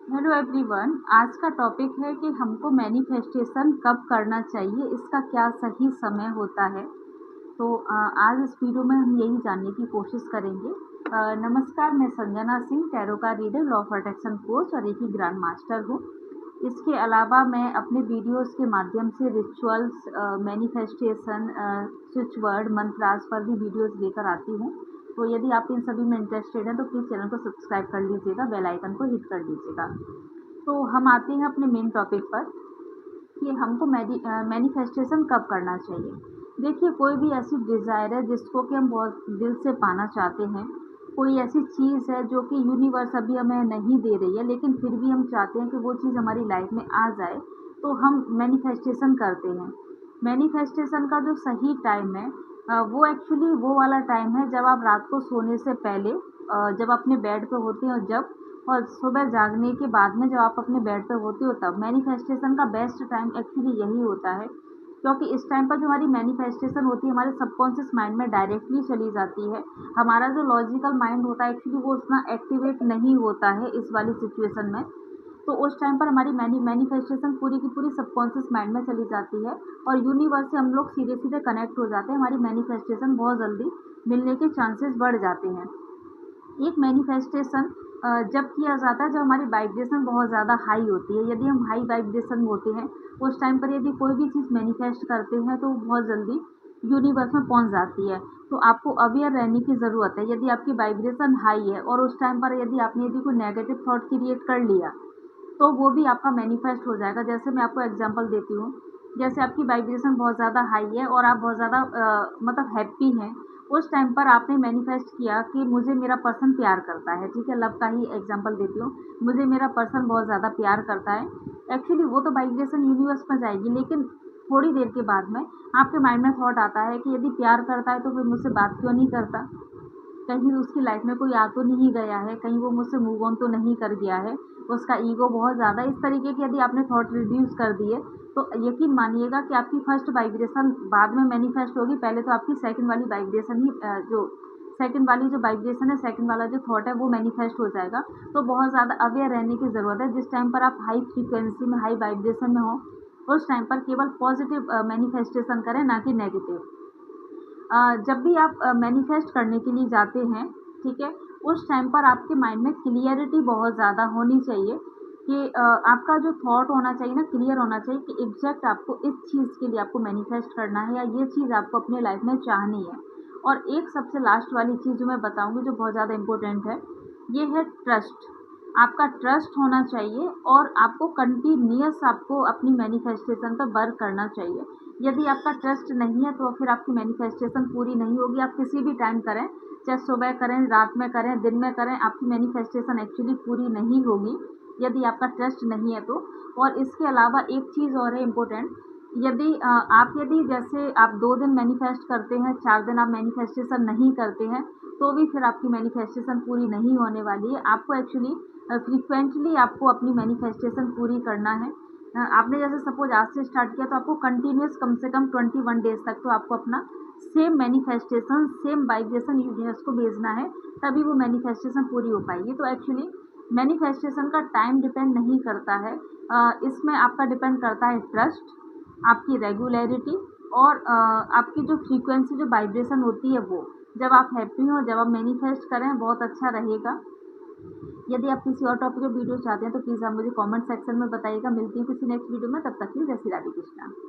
Hello everyone. आज का topic है कि हमको मैनिफेस्टेशन कब करना चाहिए, इसका क्या सही समय होता है। तो आज इस वीडियो में हम यही जानने की कोशिश करेंगे। नमस्कार, मैं संजना सिंह, टैरो का reader, law of attraction coach और एक ही ग्रैंड मास्टर हूँ। इसके अलावा मैं अपने वीडियोस के माध्यम से rituals, manifestation, switch word, mantras पर भी वीडियोस लेकर आती हूँ। तो यदि आप इन सभी में इंटरेस्टेड हैं तो प्लीज़ चैनल को सब्सक्राइब कर लीजिएगा, बेल आइकन को हिट कर लीजिएगा। तो हम आते हैं अपने मेन टॉपिक पर कि हमको मैनिफेस्टेशन कब करना चाहिए। देखिए, कोई भी ऐसी डिज़ायर है जिसको कि हम बहुत दिल से पाना चाहते हैं, कोई ऐसी चीज़ है जो कि यूनिवर्स अभी हमें नहीं दे रही है, लेकिन फिर भी हम चाहते हैं कि वो चीज़ हमारी लाइफ में आ जाए, तो हम मैनिफेस्टेशन करते हैं। मैनिफेस्टेशन का जो सही टाइम है, वो एक्चुअली वो वाला टाइम है जब आप रात को सोने से पहले, जब अपने बेड पे होते हो जब, और सुबह जागने के बाद में जब आप अपने बेड पे होते हो तब। मैनिफेस्टेशन का बेस्ट टाइम एक्चुअली यही होता है, क्योंकि इस टाइम पर जो हमारी मैनिफेस्टेशन होती है हमारे सबकॉन्शियस माइंड में डायरेक्टली चली जाती है। हमारा जो लॉजिकल माइंड होता है एक्चुअली वो उतना एक्टिवेट नहीं होता है इस वाली सिचुएशन में। तो उस टाइम पर हमारी मैनिफेस्टेशन पूरी की पूरी सबकॉन्शियस माइंड में चली जाती है और यूनिवर्स से हम लोग सीधे सीधे कनेक्ट हो जाते हैं। हमारी मैनिफेस्टेशन बहुत जल्दी मिलने के चांसेस बढ़ जाते हैं। एक मैनिफेस्टेशन जब किया जाता है जब हमारी वाइब्रेशन बहुत ज़्यादा हाई होती है। यदि हम हाई वाइब्रेशन में होते हैं, उस टाइम पर यदि कोई भी चीज़ मैनिफेस्ट करते हैं तो वो बहुत जल्दी यूनिवर्स में पहुंच जाती है। तो आपको अवेयर रहने की ज़रूरत है। यदि आपकी वाइब्रेशन हाई है और उस टाइम पर यदि कोई नेगेटिव थॉट क्रिएट कर लिया, तो वो भी आपका मैनिफेस्ट हो जाएगा। जैसे मैं आपको एग्जांपल देती हूँ, जैसे आपकी वाइब्रेशन बहुत ज़्यादा हाई है और आप बहुत ज़्यादा मतलब हैप्पी हैं, उस टाइम पर आपने मैनिफेस्ट किया कि मुझे मेरा पर्सन प्यार करता है, ठीक है? लव का ही एग्जांपल देती हूँ, मुझे मेरा पर्सन बहुत ज़्यादा प्यार करता है। एक्चुअली वो तो वाइब्रेशन यूनिवर्स में जाएगी, लेकिन थोड़ी देर के बाद में आपके माइंड में थॉट आता है कि यदि प्यार करता है तो फिर मुझसे बात क्यों नहीं करता, कहीं उसकी लाइफ में कोई आ तो नहीं गया है, कहीं वो मुझसे मूव ऑन तो नहीं कर गया है, उसका ईगो बहुत ज़्यादा। इस तरीके के यदि आपने थॉट रिड्यूस कर दिए, तो यकीन मानिएगा कि आपकी फर्स्ट वाइब्रेशन बाद में मैनिफेस्ट होगी। पहले तो आपकी सेकंड वाली वाइब्रेशन ही जो सेकंड वाली जो वाइब्रेशन है, सेकंड वाला जो थॉट है वो मैनिफेस्ट हो जाएगा। तो बहुत ज़्यादा अवेयर रहने की ज़रूरत है। जिस टाइम पर आप हाई फ्रीक्वेंसी में, हाई वाइब्रेशन में हो, उस टाइम पर केवल पॉजिटिव मैनिफेस्टेशन करें, ना कि नेगेटिव। जब भी आप मैनिफेस्ट करने के लिए जाते हैं, ठीक है, उस टाइम पर आपके माइंड में क्लियरिटी बहुत ज़्यादा होनी चाहिए कि आपका जो थॉट होना चाहिए ना, क्लियर होना चाहिए कि एग्जैक्ट आपको इस चीज़ के लिए आपको मैनिफेस्ट करना है या ये चीज़ आपको अपने लाइफ में चाहनी है। और एक सबसे लास्ट वाली चीज़ जो मैं बताऊंगी जो बहुत ज़्यादा इम्पोर्टेंट है, ये है ट्रस्ट। आपका ट्रस्ट होना चाहिए और आपको कंटिन्यूअस आपको अपनी मैनिफेस्टेशन पर वर्क करना चाहिए। यदि आपका ट्रस्ट नहीं है तो फिर आपकी मैनिफेस्टेशन पूरी नहीं होगी। आप किसी भी टाइम करें, चाहे सुबह करें, रात में करें, दिन में करें, आपकी मैनिफेस्टेशन एक्चुअली पूरी नहीं होगी यदि आपका ट्रस्ट नहीं है तो। और इसके अलावा एक चीज़ और है इम्पोर्टेंट, यदि जैसे आप 2 दिन मैनिफेस्ट करते हैं, 4 दिन आप मैनिफेस्टेशन नहीं करते हैं, तो भी फिर आपकी मैनिफेस्टेशन पूरी नहीं होने वाली है। आपको एक्चुअली फ्रीक्वेंटली आपको अपनी मैनिफेस्टेशन पूरी करना है। आपने जैसे सपोज आज से स्टार्ट किया तो आपको कंटिन्यूअस कम से कम 21 डेज तक तो आपको अपना same manifestation, same vibration universe को भेजना है, तभी वो मैनिफेस्टेशन पूरी हो पाएगी। तो एक्चुअली मैनिफेस्टेशन का टाइम डिपेंड नहीं करता है, इसमें आपका डिपेंड करता है ट्रस्ट, आपकी रेगुलरिटी और आपकी जो फ्रीक्वेंसी, जो वाइब्रेशन होती है वो। जब आप हैप्पी हो, जब आप मैनिफेस्ट करें, बहुत अच्छा रहेगा। यदि आप किसी और टॉपिक पे वीडियो चाहते हैं तो प्लीज़ आप मुझे कमेंट सेक्शन में बताइएगा। मिलती हूँ किसी नेक्स्ट वीडियो में, तब तक के लिए जय श्री राधे कृष्णा।